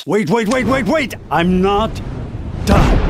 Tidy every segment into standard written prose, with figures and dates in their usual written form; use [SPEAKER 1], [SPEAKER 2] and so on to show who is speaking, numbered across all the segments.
[SPEAKER 1] Wait. I'm not done.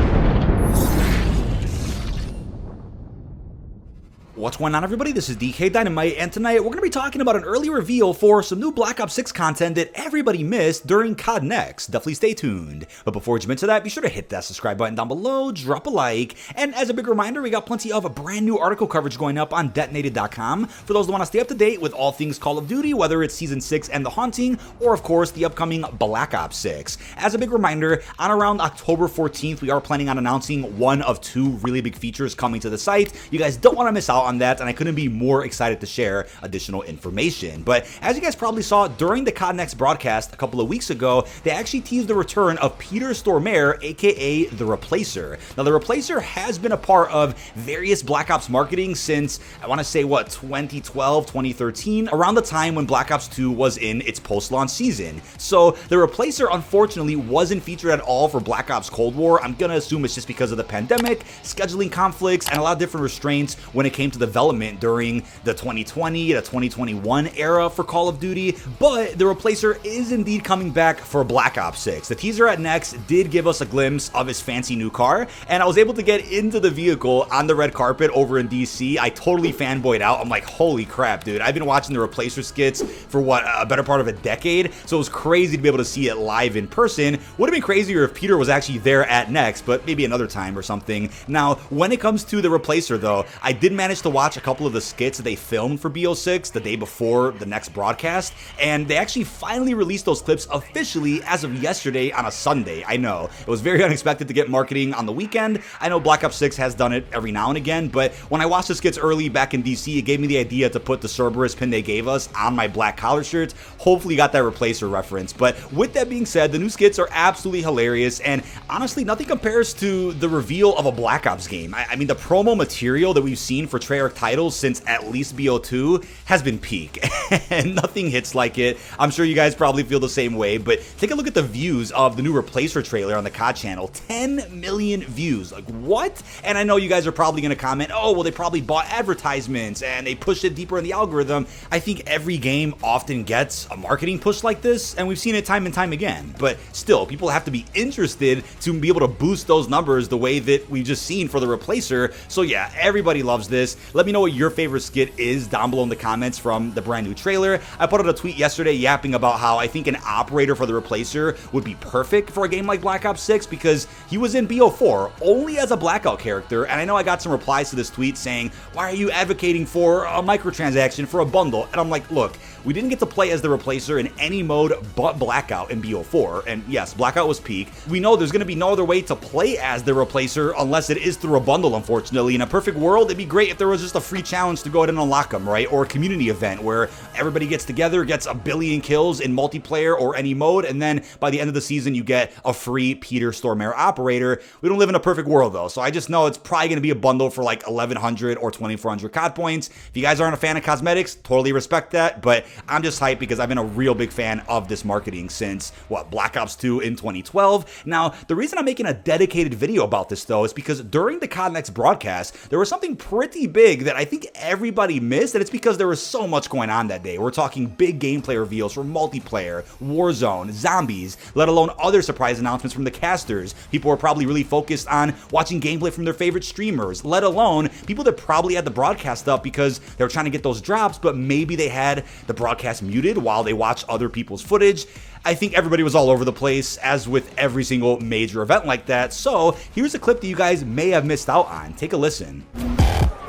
[SPEAKER 2] What's going on, everybody? This is dkdynamite, and tonight we're going to be talking about an early reveal for some new Black Ops 6 content that everybody missed during COD Next. Definitely stay tuned. But before we jump into that, be sure to hit that subscribe button down below, drop a like, and as a big reminder, we got plenty of brand new article coverage going up on detonated.com for those that want to stay up to date with all things Call of Duty, whether it's Season 6 and The Haunting, or of course the upcoming Black Ops 6. As a big reminder, on around October 14th, we are planning on announcing one of two really big features coming to the site. You guys don't want to miss out on that, and I couldn't be more excited to share additional information. But as you guys probably saw during the COD Next broadcast a couple of weeks ago, they actually teased the return of Peter Stormare, aka The Replacer. Now, The Replacer has been a part of various Black Ops marketing since, I want to say, 2012, 2013, around the time when Black Ops 2 was in its post-launch season. So The Replacer, unfortunately, wasn't featured at all for Black Ops Cold War. I'm gonna assume it's just because of the pandemic, scheduling conflicts, and a lot of different restraints when it came to development during the 2020 to 2021 era for Call of Duty, but The Replacer is indeed coming back for Black Ops 6. The teaser at Next did give us a glimpse of his fancy new car, and I was able to get into the vehicle on the red carpet over in DC. I totally fanboyed out. I'm like, holy crap, dude. I've been watching The Replacer skits for a better part of a decade, so it was crazy to be able to see it live in person. Would have been crazier if Peter was actually there at Next, but maybe another time or something. Now, when it comes to The Replacer, though, I did manage to watch a couple of the skits that they filmed for BO6 the day before the next broadcast, and they actually finally released those clips officially as of yesterday on a Sunday. I know, it was very unexpected to get marketing on the weekend. I know Black Ops 6 has done it every now and again, but when I watched the skits early back in DC, it gave me the idea to put the Cerberus pin they gave us on my black collar shirt. Hopefully you got that Replacer reference. But with that being said, the new skits are absolutely hilarious, and honestly, nothing compares to the reveal of a Black Ops game. I mean, the promo material that we've seen for Treyarch titles since at least BO2 has been peak, and nothing hits like it. I'm sure you guys probably feel the same way, but take a look at the views of the new Replacer trailer on the COD channel. 10 million views. Like, what? And I know you guys are probably going to comment, oh, well, they probably bought advertisements and they pushed it deeper in the algorithm. I think every game often gets a marketing push like this, and we've seen it time and time again. But still, people have to be interested to be able to boost those numbers the way that we've just seen for the Replacer. So yeah, everybody loves this. Let me know what your favorite skit is down below in the comments from the brand new trailer. I put out a tweet yesterday yapping about how I think an operator for the Replacer would be perfect for a game like Black Ops 6 because he was in BO4 only as a blackout character, and I know I got some replies to this tweet saying, why are you advocating for a microtransaction for a bundle? And I'm like, look, we didn't get to play as the Replacer in any mode but Blackout in BO4, and yes, Blackout was peak. We know there's going to be no other way to play as the Replacer unless it is through a bundle, unfortunately. In a perfect world, it'd be great if there was just a free challenge to go ahead and unlock them, right? Or a community event where everybody gets together, gets a billion kills in multiplayer or any mode, and then by the end of the season, you get a free Peter Stormare operator. We don't live in a perfect world, though, so I just know it's probably going to be a bundle for like 1,100 or 2,400 COD points. If you guys aren't a fan of Cosmetics, totally respect that, but I'm just hyped because I've been a real big fan of this marketing since, Black Ops 2 in 2012. Now, the reason I'm making a dedicated video about this, though, is because during the COD Next broadcast, there was something pretty big that I think everybody missed, and it's because there was so much going on that day. We're talking big gameplay reveals for multiplayer, Warzone, zombies, let alone other surprise announcements from the casters. People were probably really focused on watching gameplay from their favorite streamers, let alone people that probably had the broadcast up because they were trying to get those drops, but maybe they had the broadcast muted while they watched other people's footage. I think everybody was all over the place, as with every single major event like that. So here's a clip that you guys may have missed out on. Take a listen.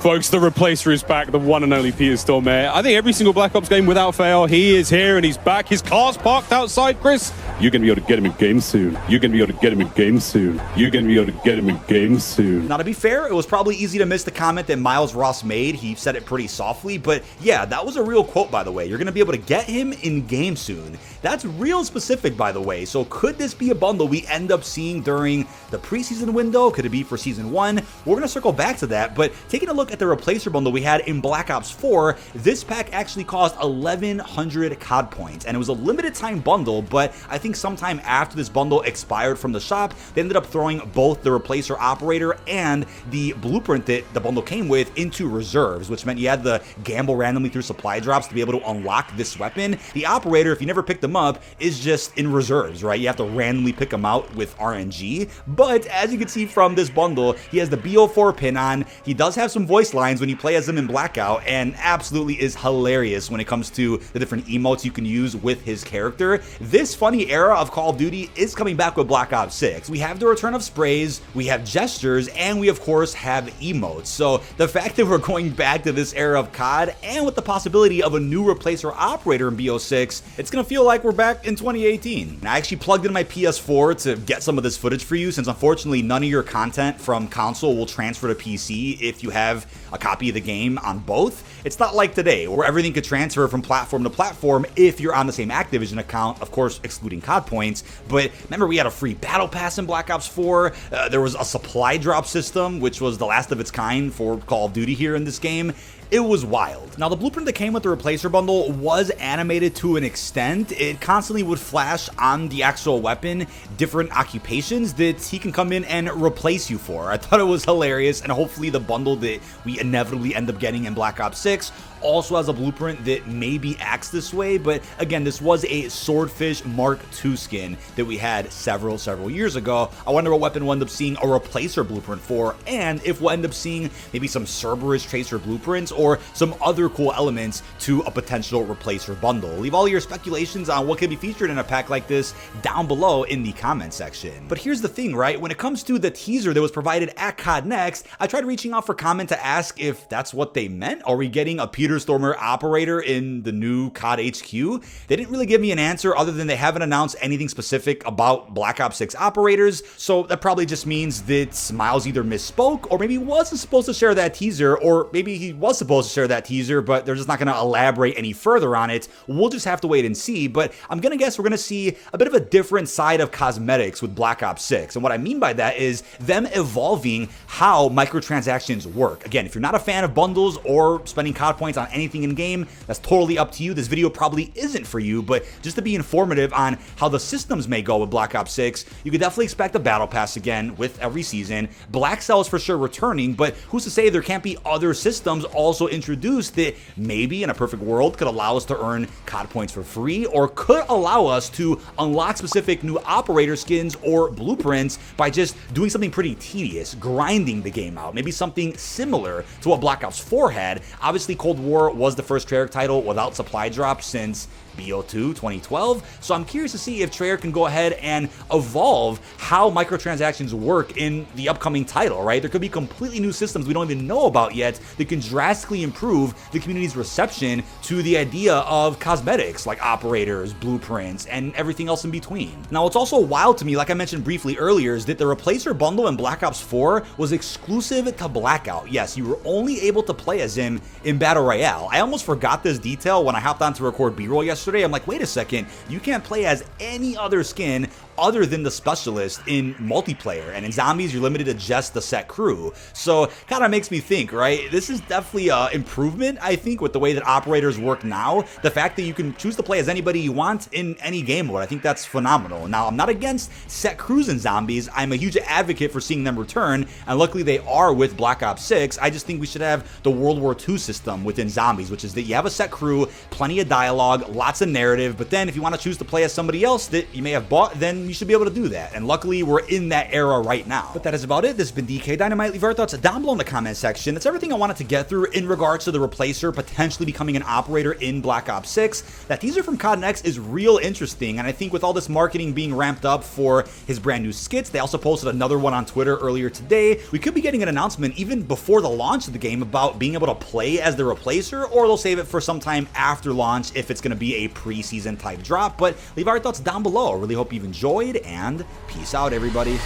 [SPEAKER 3] Folks, the Replacer is back, the one and only Peter Stormare. I think every single Black Ops game without fail, he is here and he's back. His car's parked outside, Chris. You're going to be able to get him in game soon. You're going to be able to get him in game soon. You're going to be able to get him in game soon.
[SPEAKER 2] Now, to be fair, it was probably easy to miss the comment that Miles Ross made. He said it pretty softly, but yeah, that was a real quote, by the way. You're going to be able to get him in game soon. That's real specific, by the way. So could this be a bundle we end up seeing during the preseason window? Could it be for Season 1? We're going to circle back to that, but taking a look look at the replacer bundle we had in Black Ops 4, this pack actually cost 1,100 COD points, and it was a limited time bundle, but I think sometime after this bundle expired from the shop, they ended up throwing both the replacer operator and the blueprint that the bundle came with into reserves, which meant you had to gamble randomly through supply drops to be able to unlock this weapon. The operator, if you never picked them up, is just in reserves, right? You have to randomly pick them out with RNG, but as you can see from this bundle, he has the BO4 pin on. He does have some voice lines when you play as him in Blackout, and absolutely is hilarious when it comes to the different emotes you can use with his character. This funny era of Call of Duty is coming back with Black Ops 6. We have the return of sprays, we have gestures, and we of course have emotes. So the fact that we're going back to this era of COD, and with the possibility of a new replacer operator in BO6, it's gonna feel like we're back in 2018. And I actually plugged in my PS4 to get some of this footage for you, since unfortunately none of your content from console will transfer to PC if you have a copy of the game on both. It's not like today, where everything could transfer from platform to platform if you're on the same Activision account, of course excluding COD points. But remember, we had a free battle pass in Black Ops 4, there was a supply drop system, which was the last of its kind for Call of Duty here in this game. It was wild. Now, the blueprint that came with the replacer bundle was animated to an extent. It constantly would flash on the actual weapon different occupations that he can come in and replace you for. I thought it was hilarious, and hopefully the bundle that we inevitably end up getting in Black Ops 6 also has a blueprint that maybe acts this way. But again, this was a Swordfish Mark II skin that we had several years ago. I wonder what weapon we'll end up seeing a replacer blueprint for, and if we'll end up seeing maybe some Cerberus Tracer blueprints or some other cool elements to a potential replacer bundle. Leave all your speculations on what could be featured in a pack like this down below in the comment section. But here's the thing, right? When it comes to the teaser that was provided at COD Next, I tried reaching out for comment to ask if that's what they meant. Are we getting a Peter Stormer operator in the new COD HQ? They didn't really give me an answer other than they haven't announced anything specific about Black Ops 6 operators, so that probably just means that Miles either misspoke or maybe wasn't supposed to share that teaser, or maybe he was supposed to share that teaser, but they're just not going to elaborate any further on it. We'll just have to wait and see, but I'm going to guess we're going to see a bit of a different side of cosmetics with Black Ops 6, and what I mean by that is them evolving how microtransactions work. Again, if you're not a fan of bundles or spending COD points on anything in game, that's totally up to you. This video probably isn't for you, but just to be informative on how the systems may go with Black Ops 6, you could definitely expect a battle pass again with every season. Black Cell is for sure returning, but who's to say there can't be other systems also introduced that maybe in a perfect world could allow us to earn COD points for free, or could allow us to unlock specific new operator skins or blueprints by just doing something pretty tedious, grinding the game out. Maybe something similar to what Black Ops 4 had. Obviously, Cold War was the first Treyarch title without supply drops since BO2 2012, so I'm curious to see if Treyarch can go ahead and evolve how microtransactions work in the upcoming title, right? There could be completely new systems we don't even know about yet that can drastically improve the community's reception to the idea of cosmetics like operators, blueprints, and everything else in between. Now, what's also wild to me, like I mentioned briefly earlier, is that the replacer bundle in Black Ops 4 was exclusive to Blackout. Yes, you were only able to play as him in Battle Royale. I almost forgot this detail when I hopped on to record B-roll yesterday. I'm like, wait a second, you can't play as any other skin other than the specialist in multiplayer, and in zombies you're limited to just the set crew. So kind of makes me think, right, this is definitely an improvement, I think, with the way that operators work now. The fact that you can choose to play as anybody you want in any game mode, I think that's phenomenal. Now, I'm not against set crews in zombies. I'm a huge advocate for seeing them return, and luckily they are with Black Ops 6. I just think we should have the World War II system within zombies, which is that you have a set crew, plenty of dialogue, lots of narrative, but then if you want to choose to play as somebody else that you may have bought, then you should be able to do that, and luckily we're in that era right now. But that is about it. This has been dkdynamite. Leave your thoughts down below in the comment section. That's everything I wanted to get through in regards to the replacer potentially becoming an operator in Black Ops 6. That teaser from COD Next is real interesting, and I think with all this marketing being ramped up for his brand new skits, they also posted another one on Twitter earlier today. We could be getting an announcement even before the launch of the game about being able to play as the replacer, or they'll save it for some time after launch if it's going to be a pre-season type drop. But leave our thoughts down below. I really hope you've enjoyed, and peace out, everybody.